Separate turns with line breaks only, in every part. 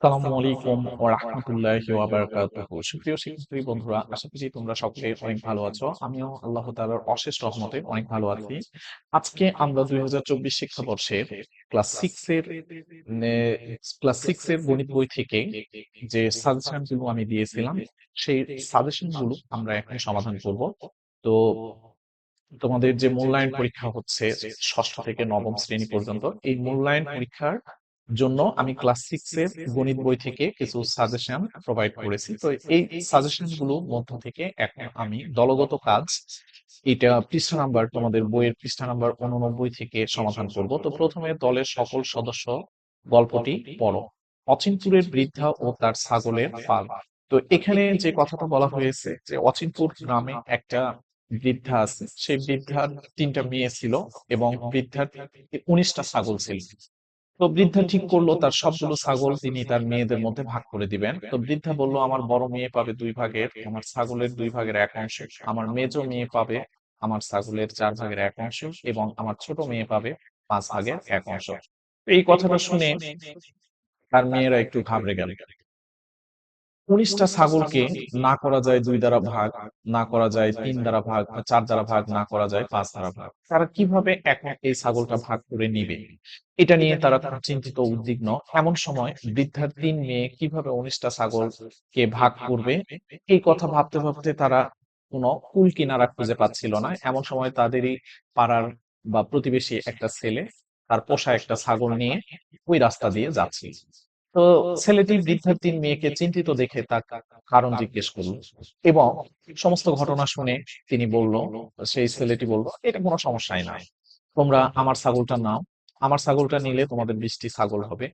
আসসালামু আলাইকুম ওয়া রাহমাতুল্লাহি ওয়া বারাকাতুহু। সুপ্রিয় শিক্ষার্থী বন্ধুরা, আশা করি তোমরা সকলে অনেক ভালো আছো। আমিও আল্লাহ তাআলার অশেষ রহমতে অনেক ভালো আছি। আজকে আমরা ২০২৪ শিক্ষাবর্ষের ক্লাস 6 এর নে ক্লাস 6 এর গণিত বই থেকে যে সাজেশন গুলো আমি দিয়েছিলাম, সেই সাজেশন গুলো আমরা এখন সমাধান করব। তো তোমাদের যে মূল্যায়ন পরীক্ষা হচ্ছে ষষ্ঠ থেকে নবম শ্রেণী পর্যন্ত, এই মূল্যায়ন পরীক্ষার জন্য আমি ক্লাস 6 এর গণিত বই থেকে কিছু সাজেশন প্রোভাইড করেছি। তো এই সাজেশন গুলো মধ্য থেকে এখন আমি দলগত কাজ, এটা পৃষ্ঠা নাম্বার, তোমাদের বইয়ের পৃষ্ঠা নাম্বার 89 থেকে সমাধান করব। তো প্রথমে দলের সকল সদস্য গল্পটি পড়ো। অচিনপুরের বৃদ্ধা ও তার ছাগলের পাল। তো এখানে যে কথাটা বলা হয়েছে যে অচিনপুর গ্রামে একটা বৃদ্ধা আছে, সেই বৃদ্ধার 3টা মেয়ে ছিল এবং বৃদ্ধার 19টা ছাগল ছিল। তো বৃদ্ধা ঠিক করলো তার সবগুলো ছাগল তিনি তার মেয়েদের মধ্যে ভাগ করে দিবেন। তো বৃদ্ধা বলল, আমার বড় মেয়ে পাবে 2 ভাগের, আমার ছাগলের 2 ভাগের 1 অংশ, আমার মেজো মেয়ে পাবে আমার ছাগলের 4 ভাগের 1 অংশ, এবং আমার ছোট মেয়ে পাবে 5 ভাগের 1 অংশ। এই কথাটা শুনে তার মেয়েরা একটু ঘাবড়ে গেল। 19টা ছাগলকে না করা যায় 2 দ্বারা ভাগ, না করা যায় 3 দ্বারা ভাগ, বা 4 দ্বারা ভাগ, না করা যায় 5 দ্বারা ভাগ। তারা কিভাবে এখন এই ছাগলটা ভাগ করে নিবে, এটা নিয়ে তারা খুব চিন্তিত উদ্বিগ্ন। এমন সময় বৃদ্ধার 3 মেয়ে কিভাবে 19টা ছাগলকে ভাগ করবে, এই কথা ভাবতে ভাবতে তারা কোনো কুল কিনারা খুঁজে পাচ্ছিল না। এমন সময় তাদেরই পাড়ার বা প্রতিবেশী একটা ছেলে তার পোষা একটা ছাগল নিয়ে ওই রাস্তা দিয়ে যাচ্ছিল। তো ছেলেটি বৃদ্ধার 3 মেয়েকে চিন্তিত দেখে তার কারণ জিজ্ঞেস করলো, এবং সমস্ত ঘটনা শুনে তিনি বলল, সেই ছেলেটি বলল, এটা কোনো সমস্যাই নাই, তোমরা আমার ছাগলটা নাও। আমার ছাগলটা নিলে তোমাদের 20টি ছাগল হবে।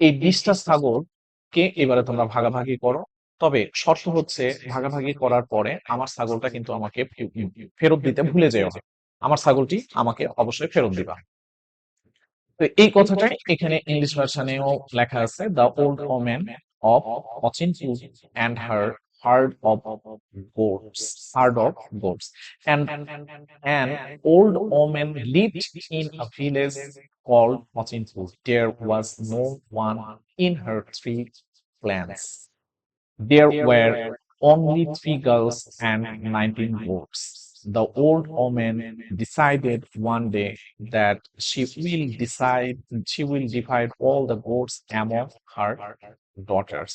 এই 20টা ছাগলকে এবারে তোমরা ভাগাভাগি করো। তবে শর্ত হচ্ছে, ভাগাভাগি করার পরে আমার ছাগলটা কিন্তু আমাকে ফেরত দিতে ভুলে যেও না। আমার ছাগলটি আমাকে অবশ্যই ফেরত দিবা। তো এই কথাটাই এখানে ইংলিশ ভার্সনেও লেখা আছে, the old women of Achinpur and her herd of goats and old woman lived in a village called Ochinpur. There was no one in her 3 clans. There were only 3 girls and 19 goats. The old woman decided one day that she will divide all the goats among her daughters.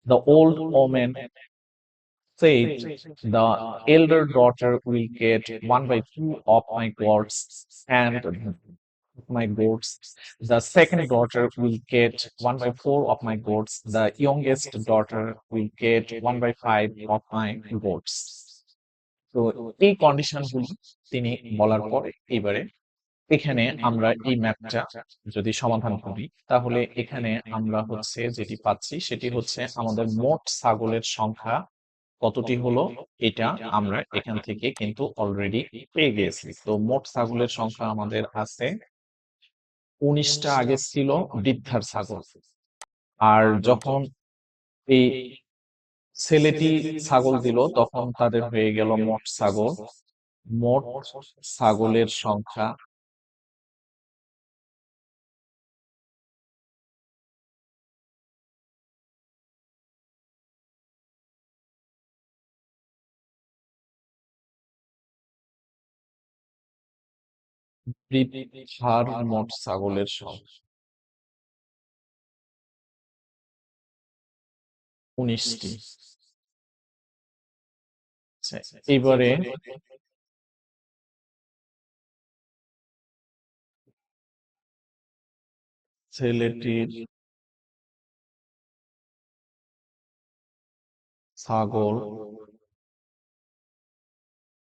The old woman said, the elder daughter will get 1/2 of my goats and my goats. The second daughter will get 1/4 of my goats. The youngest daughter will get 1/5 of my goats. তো এই condition গুলো তিনি বলার পরে এবারে এখানে আমরা এই ম্যাপটা যদি সমাধান করি, তাহলে এখানে আমরা হচ্ছে যেটি পাচ্ছি সেটি হচ্ছে আমাদের মোট ছাগলের সংখ্যা কতটি হলো, এটা আমরা এখান থেকে কিন্তু অলরেডি পেয়ে গেছি। তো মোট ছাগলের সংখ্যা আমাদের আছে 19টা আগে ছিল বৃদ্ধার ছাগল। আর যখন এই ছেলেটি ছাগল দিল তখন তাদের হয়ে গেল মোট ছাগল। মোট ছাগলের সংখ্যা বৃদ্ধার মোট ছাগলের সংখ্যা 19টি। আচ্ছা, এবারে ছেলেটির ছাগল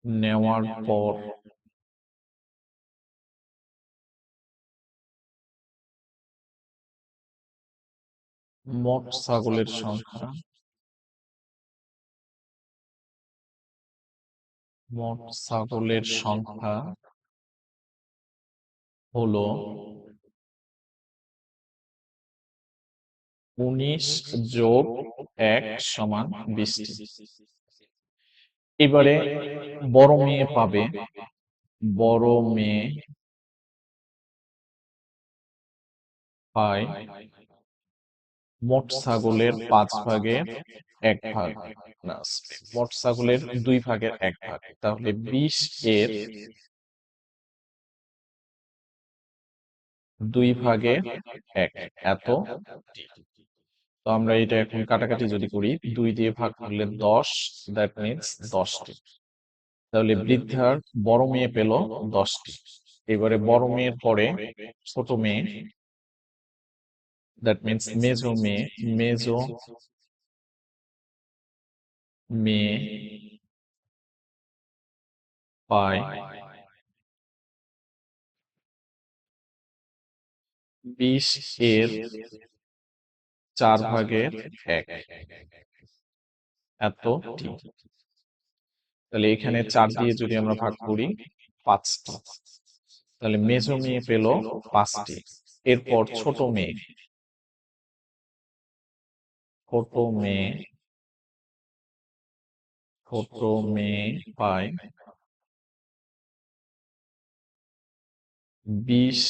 নেওয়ার পর মোট ছাগলের সংখ্যা, মোট ছাগলের সংখ্যা হলো 19+1 = 20টি। এবারে বড় মেয়ে পাবে, বড় মেয়ে পায় মোট ছাগলের 5 ভাগের 1 ভাগ, না মোট ছাগলের 2 ভাগের 1 ভাগ, তাহলে 20 এর 2 ভাগের 1 এত। তো আমরা এটা এখন কাটাকাটি যদি করি, 2 দিয়ে ভাগ করলে 10, দ্যাট মিনস 10টি। তাহলে বৃদ্ধার বড় মেয়ে পেল 10টি। এবারে বড় মেয়ের পরে ছোট মেয়ে, দ্যাট মিনস মেজো মেয়ে পায় 20 এর 4 ভাগের 1 এতটি। তাহলে এখানে 4 দিয়ে যদি আমরা ভাগ করি 5টি, তাহলে মেজো মেয়ে পেল 5টি। এরপর ছোট মেয়ে ছোট মেয়ে পায় 20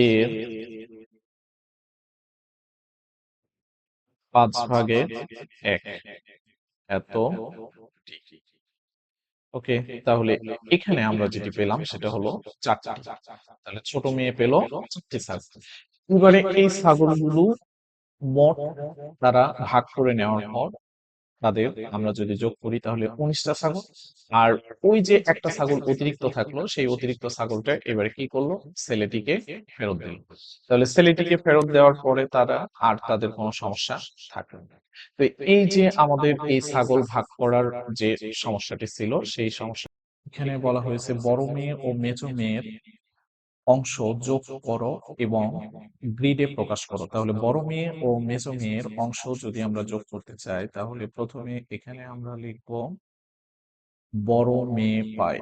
এর 5 ভাগের 1 এত। ওকে, তাহলে এখানে আমরা যেটি পেলাম সেটা হলো 4টি। তাহলে ছোট মেয়ে পেল 4টি ছাগল। এবারে এই ছাগলগুলো মোট তারা ভাগ করে নেওয়ার পর তাদের আমরা যদি যোগ করি তাহলে 19টা ছাগল। আর ওই যে একটা ছাগল অতিরিক্ত থাকলো, সেই অতিরিক্ত ছাগলটা এবারে কি করলো, ছেলেটিকে ফেরত দিল। তাহলে ছেলেটিকে ফেরত দেওয়ার পরে তারা আর তাদের কোনো সমস্যা থাকলো না। তো এই যে আমাদের এই ছাগল ভাগ করার যে সমস্যাটি ছিল, সেই সমস্যা এখানে বলা হয়েছে বড় মেয়ে ও মেজো মেয়ের অংশ যোগ করো এবং গ্রিডে প্রকাশ করো। তাহলে বড় মেয়ে ও মেজো মেয়ের অংশ যদি আমরা যোগ করতে চাই, তাহলে প্রথমে এখানে আমরা লিখব বড় মেয়ে পায়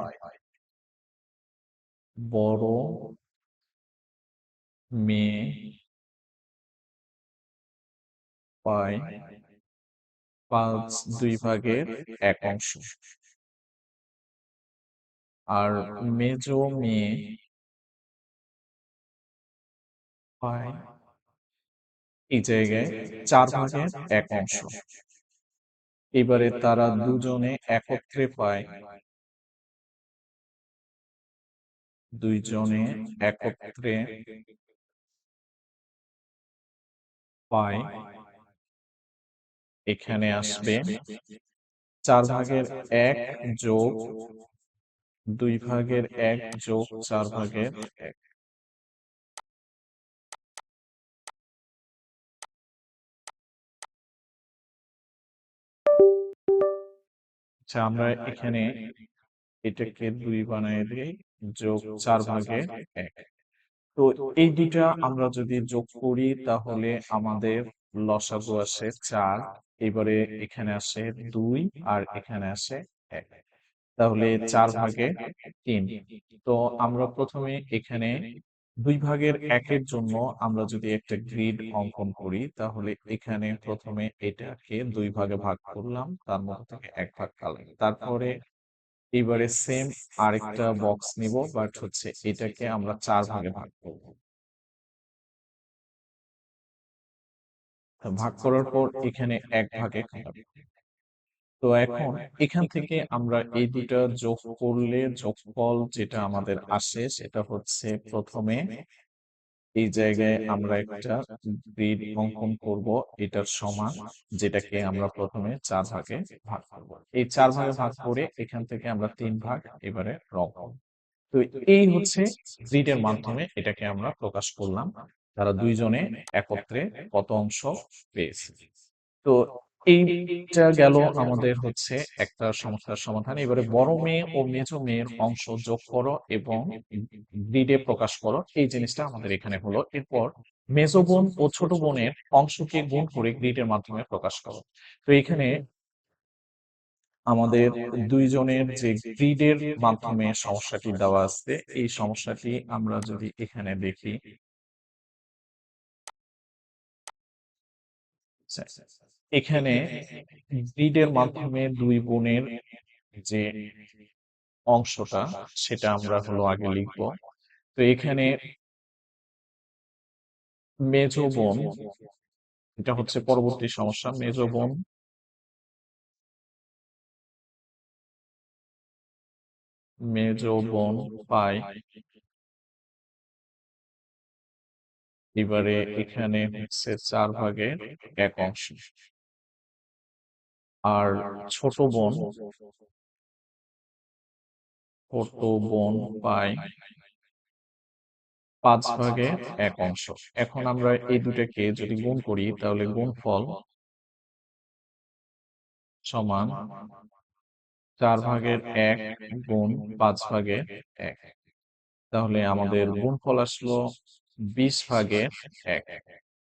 বড় মেয়ে পায় 2/5 অংশ, আর মেজো মেয়ে পায় এই জায়গায় 4/1 অংশ। এবারে তারা দুজনে একত্রে পায় দুইজনে একত্রে পায় এখানে আসবে 4/1 যোগ 2/1 যোগ 4/1। আচ্ছা, আমরা এখানে এটাকে 2 বানায় দিই, যোগ 4/1। তো এই দুইটা আমরা যদি যোগ করি তাহলে আমাদের লসাগু আসে 4। এবারে এখানে আসে 2 আর এখানে আসে 1, তাহলে 4/3। তো আমরা প্রথমে এখানে 2/1 জন্য আমরা যদি একটা গ্রিড অঙ্কন করি, তাহলে এখানে প্রথমে এটাকে 2 ভাগে ভাগ করলাম, তার মধ্যে থেকে 1 ভাগ কাটলাম। তারপরে এবারে সেম আরেকটা বক্স নিব, বাট হচ্ছে এটাকে আমরা 4 ভাগে ভাগ করব। ভাগ করার পর এখানে 1 ভাগে কাটাবো। তো এখন এখান থেকে আমরা এই দুটা যোগ করলে যোগফল যেটা আমাদের আসে সেটা হচ্ছে, প্রথমে এই জায়গায় আমরা একটা গ্রিড অঙ্কন করব এটার সমান, যেটাকে আমরা প্রথমে 4 ভাগে ভাগ করব। এই 4 ভাগে ভাগ করে এখান থেকে আমরা 3 ভাগ এবারে রকম। তো এই হচ্ছে গ্রিডের মাধ্যমে এটাকে আমরা প্রকাশ করলাম, তারা দুইজনে একত্রে কত অংশ পেয়েছে। তো এইটা গেল আমাদের হচ্ছে একটা সমস্যার সমাধান। এবারে বড় মেয়ে ও মেজো মেয়ের অংশ যোগ করো এবং গ্রিডে প্রকাশ করো, এই জিনিসটা আমাদের এখানে হলো। এরপর মেজো বোন ও ছোট বোনের অংশকে গুণ করে গ্রিডের মাধ্যমে প্রকাশ করো। তো এখানে আমাদের দুইজনের যে গ্রিডের মাধ্যমে সমস্যাটি দেওয়া আছে, এই সমস্যাটি আমরা যদি এখানে দেখি, এখানে গ্রিডের মাধ্যমে দুই বোনের যে অংশটা সেটা আমরা হলো আগে লিখব। তো এখানে মেজো বোন এটা হচ্ছে পরবর্তী সমস্যা। মেজ বোন পায়, এবারে এখানে হচ্ছে 4/1 আর ছোট বোন ছোট বোন পায় 5/1। এখন আমরা এই দুটাকে যদি গুণ করি তাহলে গুণফল সমান 4/1 গুণ 5/1। তাহলে আমাদের গুণফল আসলো 20/1।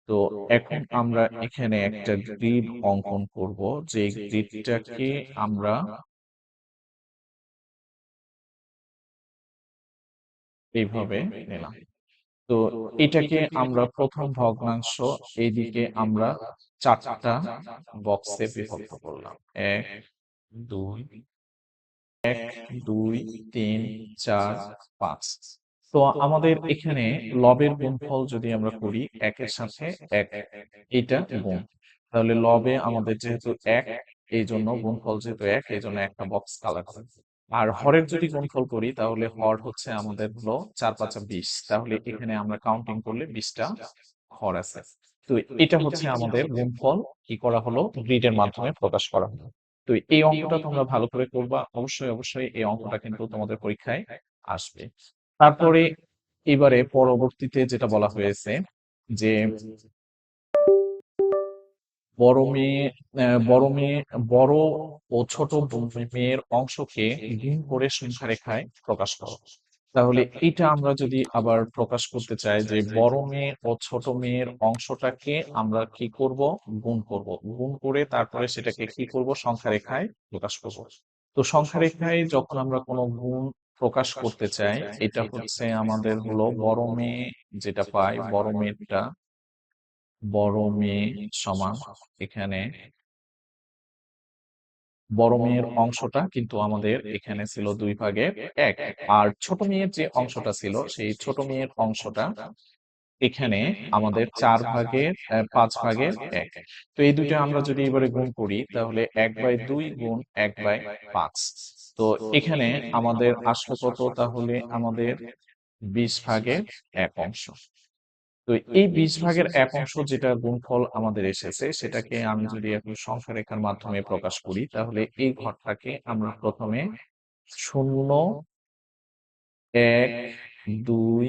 তো এখন আমরা এখানে একটা গ্রিড অঙ্কন করব, যে গ্রিডটাকে আমরা এইভাবে নিলাম। তো এটাকে আমরা প্রথম ভগ্নাংশ, এইদিকে আমরা 4টা বক্সে বিভক্ত করলাম। 1 2 1 2 3 4 5। তো আমাদের এখানে লবের গুণফল যদি আমরা করি 1-এর সাথে 1, এটা গুণ, তাহলে লবে আমাদের যেহেতু 1, এই জন্য গুণফল যেহেতু 1, এই জন্য একটা বক্স কালার করে। আর হরের যদি গুণফল করি তাহলে হর হচ্ছে আমাদের হলো 4-5 20, তাহলে এখানে আমরা কাউন্টিং করলে 20টা হর আছে। তো এটা হচ্ছে আমাদের গুণফল কি করা হলো, গ্রিডের মাধ্যমে প্রকাশ করা হলো। তো এই অঙ্কটা তোমরা ভালো করে করবা, অবশ্যই এই অঙ্কটা কিন্তু তোমাদের পরীক্ষায় আসবে। তারপরে এবারে পরবর্তীতে যেটা বলা হয়েছে যে বড় মেয়ে বড় মেয়ে বড় ও ছোট মেয়ের অংশকে গুণ করে সংখ্যা রেখায় প্রকাশ করো। তাহলে এটা আমরা যদি আবার প্রকাশ করতে চাই যে বড় মেয়ে ও ছোট মেয়ের অংশটাকে আমরা কি করব, গুণ করব। গুণ করে তারপরে সেটাকে কি করব, সংখ্যা রেখায় প্রকাশ করব। তো সংখ্যা রেখায় যখন আমরা কোনো গুণ প্রকাশ করতে চাই, এটা হচ্ছে আমাদের হলো বড় মেয়ে যেটা পায়, বড় মেয়ে সমান এখানে বড় মেয়ের অংশটা কিন্তু আমাদের এখানে ছিল 2/1, আর ছোট মেয়ের যে অংশটা ছিল সেই ছোট মেয়ের অংশটা এখানে আমাদের 5/1। তো এই দুইটা আমরা যদি এবারে গুণ করি তাহলে 1/2 গুণ 1/5। তো এখানে আমাদের আসলো কত, তাহলে আমাদের 20/1। তো এই 20/1 যেটা গুণফল আমাদের এসেছে, সেটাকে আমি যদি এখন সংখ্যা রেখার মাধ্যমে প্রকাশ করি তাহলে এই ঘরটাকে আমরা প্রথমে 0 1 2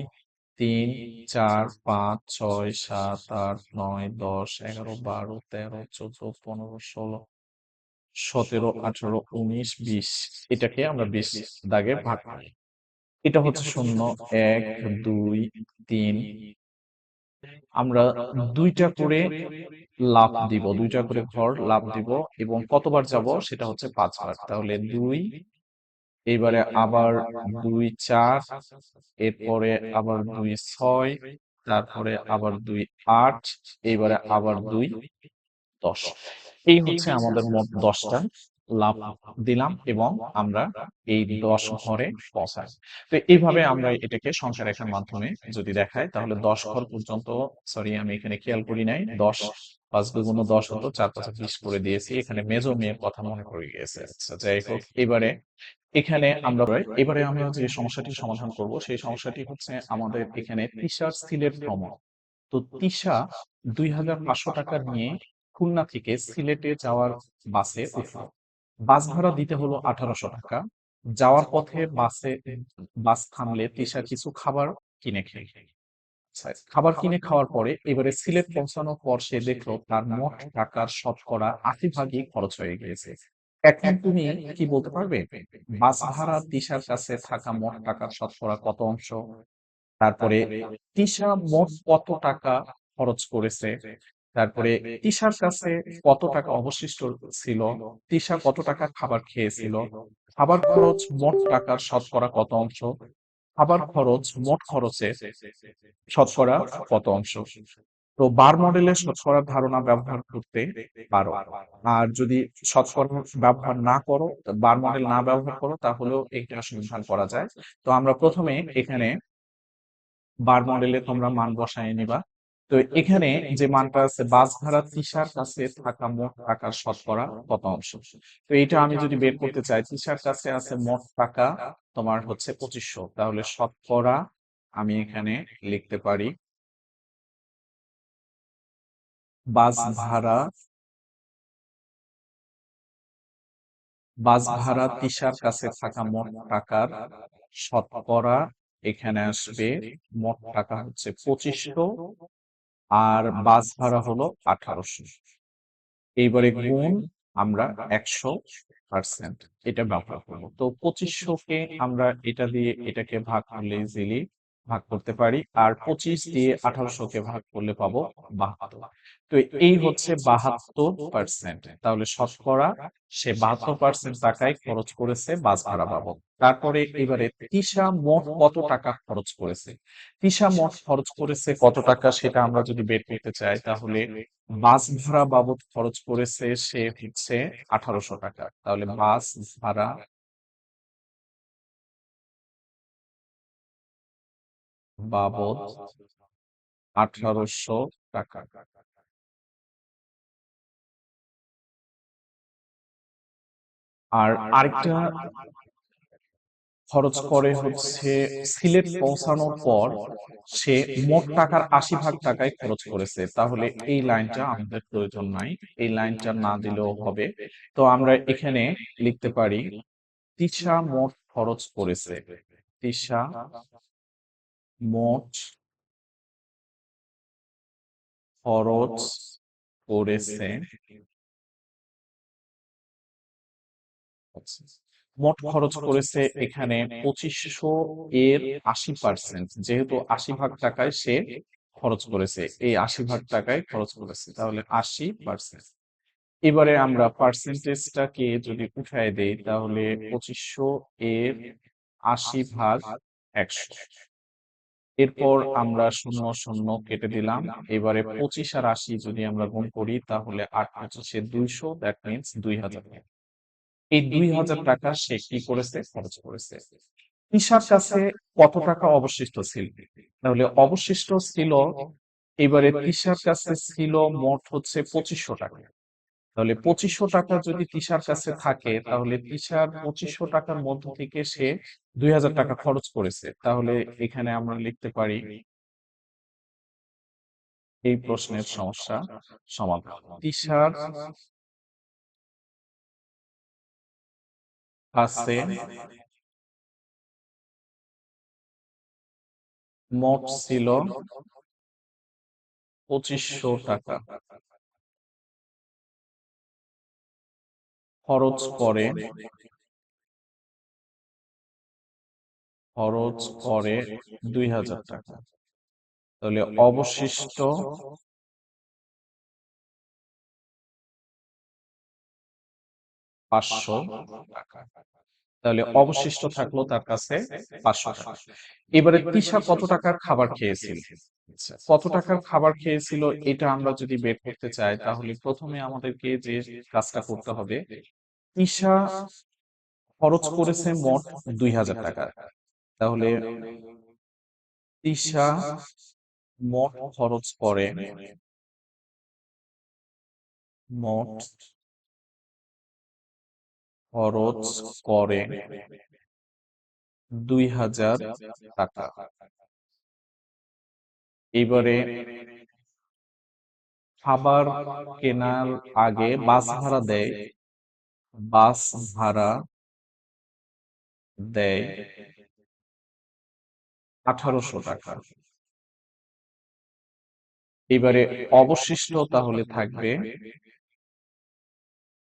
3 4 5 6 7 8 9 10 11 12 13 14 15 16 17 18 19 20, এটাকে আমরা 20 দাগে ভাগ করি। এটা হচ্ছে 0 1 2 3, আমরা দুইটা করে দুইটা করে ঘর লাফ দিব, এবং কতবার যাব সেটা হচ্ছে 5 বার। তাহলে 2, এইবারে আবার 2 4, এরপরে আবার 2 6, তারপরে আবার 2 8, এইবারে আবার 2 10। এই হচ্ছে আমাদের মোট 10টা লাফ দিলাম এবং আমরা এই 10 ঘরে পৌঁছাই। তো এইভাবে আমরা এটাকে সংখ্যা রেখার মাধ্যমে যদি দেখাই তাহলে 10 ঘর পর্যন্ত, সরি আমি এখানে খেয়াল করি নাই, 10 5 দুগুণ 10 হতো, 4 5 20 করে দিয়েছি। এখানে মেজো মেয়ের কথা মনে পড়ে গিয়েছে। আচ্ছা যাই হোক, এবারে আমরা যে সমস্যাটি সমাধান করব সেই সমস্যাটি হচ্ছে আমাদের এখানে তিশার সিলেট ভ্রমণ। তো তিশা 2,500 টাকা নিয়ে খুলনা থেকে সিলেটে যাওয়ার বাসে উঠল। বাস ভাড়া দিতে হলো 1800 টাকা। যাওয়ার পথে বাস থামলে তিশা কিছু খাবার কিনে খেয়ে আচ্ছা, খাবার কিনে খাওয়ার পরে এবারে সিলেট পৌঁছানোর পর সে দেখলো তার মোট টাকার শতকরা 80 ভাগই খরচ হয়ে গিয়েছে। এখন তুমি কি বলতে পারবে বাস ভাড়া তিশার কাছে থাকা মোট টাকার শতকরা কত অংশ? তারপরে তিশা মোট কত টাকা খরচ করেছে? তারপরে তিশার কাছে কত টাকা অবশিষ্ট ছিল? তিশা কত টাকা খাবার খেয়েছিল? খাবার খরচ মোট টাকার শতকরা কত অংশ? খাবার খরচ মোট খরচের শতকরা কত অংশ? তো বার মডেলের শতকরার ধারণা ব্যবহার করতে পারো। আর যদি শতকরা ব্যবহার না করো, বার মডেল না ব্যবহার করো, তাহলেও এটা সমাধান করা যায়। তো আমরা প্রথমে এখানে বার মডেলে তোমরা মান বসায় নিবা। তো এখানে যে মানটা আছে, বাস ভাড়া তৃষার কাছে থাকা মোট টাকার শতকরা কত অংশ। তো এটা আমি যদি বের করতে চাই, তৃষার কাছে আছে মোট টাকা তোমার হচ্ছে 2500, তাহলে শতকরা আমি এখানে লিখতে পারি বাস ভাড়া তৃষার কাছে থাকা মোট টাকার শতকরা এখানে আসবে, মোট টাকা হচ্ছে 2500 আর বাস ভাড়া হলো 1800। এইবারে গুণ আমরা 100% এটা ব্যবহার করবো। তো 2500 কে আমরা এটা দিয়ে এটাকে ভাগ করলে ইজিলি ভাগ করতে পারি, আর 25 দিয়ে 1800-কে ভাগ করলে পাবো 72। তো এই হচ্ছে 72%। তাহলে শতকরা সে 72% টাকায় খরচ করেছে বাস ভাড়া বাবদ। তারপরে এবারে তৃষা মোট কত টাকা খরচ করেছে। তৃষা মোট খরচ করেছে কত টাকা সেটা আমরা যদি বের করতে চাই, তাহলে বাস ভাড়া বাবদ খরচ করেছে সে হচ্ছে 1800 টাকা। তাহলে বাস ভাড়া বাবদ 1800 টাকা। আর আরেকটা খরচ করে হচ্ছে সিলেট পৌঁছানোর পর সে মোট টাকার 80 ভাগ টাকায় খরচ করেছে। তাহলে এই লাইনটা আমাদের প্রয়োজন নাই, এই লাইনটা না দিলেও হবে। তো আমরা এখানে লিখতে পারি তৃষা মোট খরচ করেছে, তৃষা মোট খরচ করেছে, আচ্ছা, মোট খরচ করেছে এখানে 2500 এর 80%, যেহেতু 80 ভাগ টাকায় সে খরচ করেছে, এই 80 ভাগ টাকায় খরচ করেছে, তাহলে 80%। এবারে আমরা পার্সেন্টেজটাকে যদি উঠায় দেই, তাহলে 2500 এর 80 ভাগ 100। এরপর আমরা শূন্য শূন্য কেটে দিলাম। এবারে 25 আর 80 যদি আমরা গুণ করি, তাহলে 8×25 = 200, দ্যাট মিনস 2000। এই 2000 টাকা সে কি করেছে, খরচ করেছে। তৃষার কাছে কত টাকা অবশিষ্ট ছিল, তাহলে অবশিষ্ট ছিল, এবারে তৃষার কাছে ছিল মোট হচ্ছে 2500 টাকা। তাহলে 2500 টাকা যদি তৃষার কাছে থাকে, তাহলে তৃষার 2500 টাকার মধ্য থেকে সে 2000 টাকা খরচ করেছে। তাহলে এখানে আমরা লিখতে পারি এই প্রশ্নের সমস্যা সমাধান। তৃষার কাছে মোট ছিল 2500 টাকা, খরচ করে খরচ করে 2000 টাকা। তাহলে অবশিষ্ট 500 টাকা। তাহলে অবশিষ্ট থাকলো তার কাছে 500 টাকা। এবারে তৃষা কত টাকার খাবার খেয়েছিল, আচ্ছা, কত টাকার খাবার খেয়েছিল এটা আমরা যদি বের করতে চাই, তাহলে প্রথমে আমাদেরকে যে কাজটা করতে হবে, তৃষা খরচ করেছে মোট 2000 টাকা। তাহলে তৃষা মোট খরচ করে মোট খরচ করে 2000 টাকা। এবারে খাবার কেনার আগে বাস ভাড়া দেয়, বাস ভাড়া দেয় 1800 টাকা। এবারে অবশিষ্ট তাহলে থাকবে,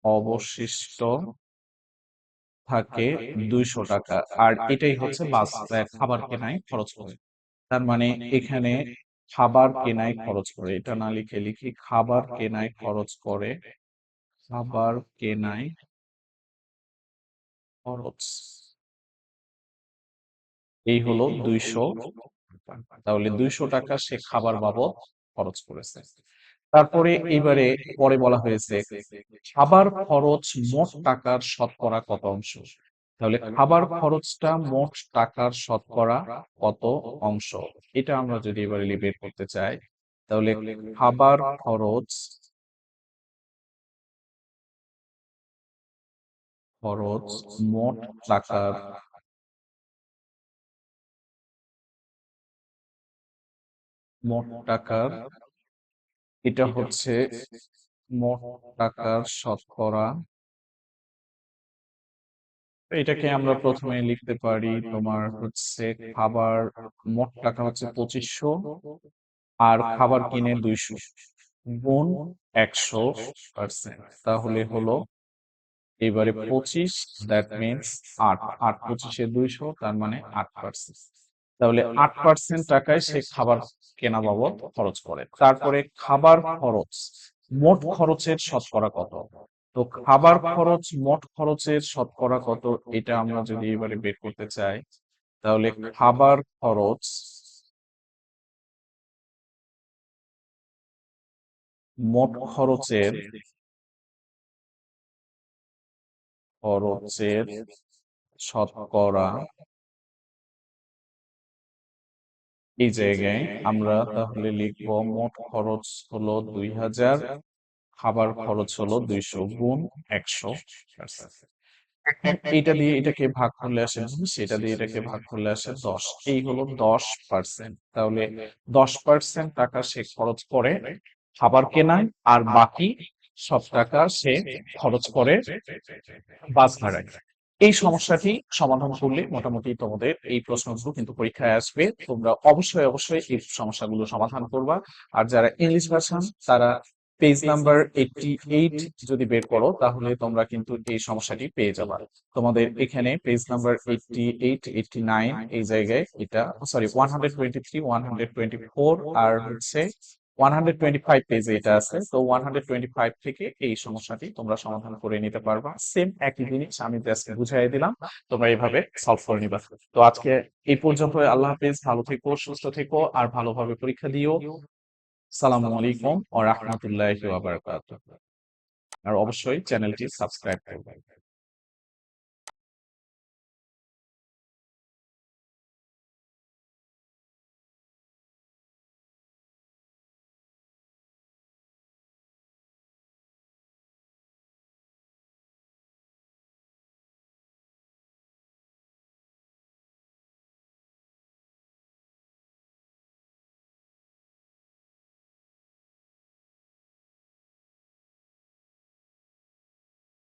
অবশিষ্ট থাকে 200 টাকা। আর এটাই হচ্ছে বাস খাবার কেনায় খরচ করে। তার মানে এখানে খাবার কেনায় খরচ করে, এটা না লিখে লিখি খাবার কেনায় খরচ করে, খাবার কেনায় খরচ, এই হলো 200 টাকা। তাহলে 200 টাকা সে খাবার বাবদ খরচ করেছে। তারপরে এবারে পরে বলা হয়েছে খাবার খরচ মোট টাকার শতকরা কত অংশ। তাহলে খাবার খরচটা মোট টাকার শতকরা কত অংশ, এটা আমরা যদি এবারে বের করতে চাই, তাহলে খাবার খরচ খরচ মোট টাকার মোট টাকার এটা হচ্ছে মোট টাকার শতকরা। এটাকে আমরা প্রথমে লিখতে পারি তোমার হচ্ছে খাবার মোট টাকা হচ্ছে 2500 আর খাবার কিনে 200 গুণ 100%, তাহলে হলো এবারে 25, দ্যাট মিনস 8 8 25 200, তার মানে 8%। তাহলে 8% টাকায় সে খাবার কেনা বাবদ খরচ করে। তারপরে খাবার খরচ মোট খরচের শতকরা কত? তো খাবার খরচ মোট খরচের শতকরা কত, এটা আমরা যদি এবারে বের করতে চাই, তাহলে খাবার মোট খরচের খরচের শতকরা, এই জায়গায় আমরা তাহলে লিখবো মোট খরচ হলো 2000, খাবার খরচ হলো 200 গুণ 100%। এখন এটা দিয়ে এটাকে ভাগ করলে আসে 20, সেটা দিয়ে এটাকে ভাগ করলে আসে 10, এই হলো 10%। তাহলে 10% টাকা সে খরচ করে খাবার কেনায়, আর বাকি সব টাকা সে খরচ করে বাস ভাড়ায়। এই সমস্যাটি সমাধান করলে মোটামুটি তোমাদের এই প্রশ্নগুলো কিন্তু পরীক্ষায় আসবে। তোমরা অবশ্যই অবশ্যই এই সমস্যাগুলো সমাধান করবা। আর যারা ইংলিশ ভার্সন তারা পেজ নাম্বার 88 যদি বের করো, তাহলে তোমরা কিন্তু এই সমস্যাটি পেয়ে যাবা। তোমাদের এখানে পেজ নাম্বার 88, 89 এই জায়গায় এটা, সরি 123, 124 আর হচ্ছে 125 পেজে এটা আছে। তো 125 থেকে এই সমস্যাটি তোমরা সমাধান করে নিতে পারবা। সেম একই জিনিস আমি জাস্ট বুঝাই দিলাম, তোমরা এইভাবে সলভ করে নিবা। তো আজকে এই পর্যন্ত। আল্লাহ হাফেজ, ভালো থেকো, সুস্থ থেকো, আর ভালোভাবে পরীক্ষা দিও। সালামু আলাইকুম ওয়া রাহমাতুল্লাহি ওয়া বারাকাতুহু। আর অবশ্যই চ্যানেলটি সাবস্ক্রাইব করবেন।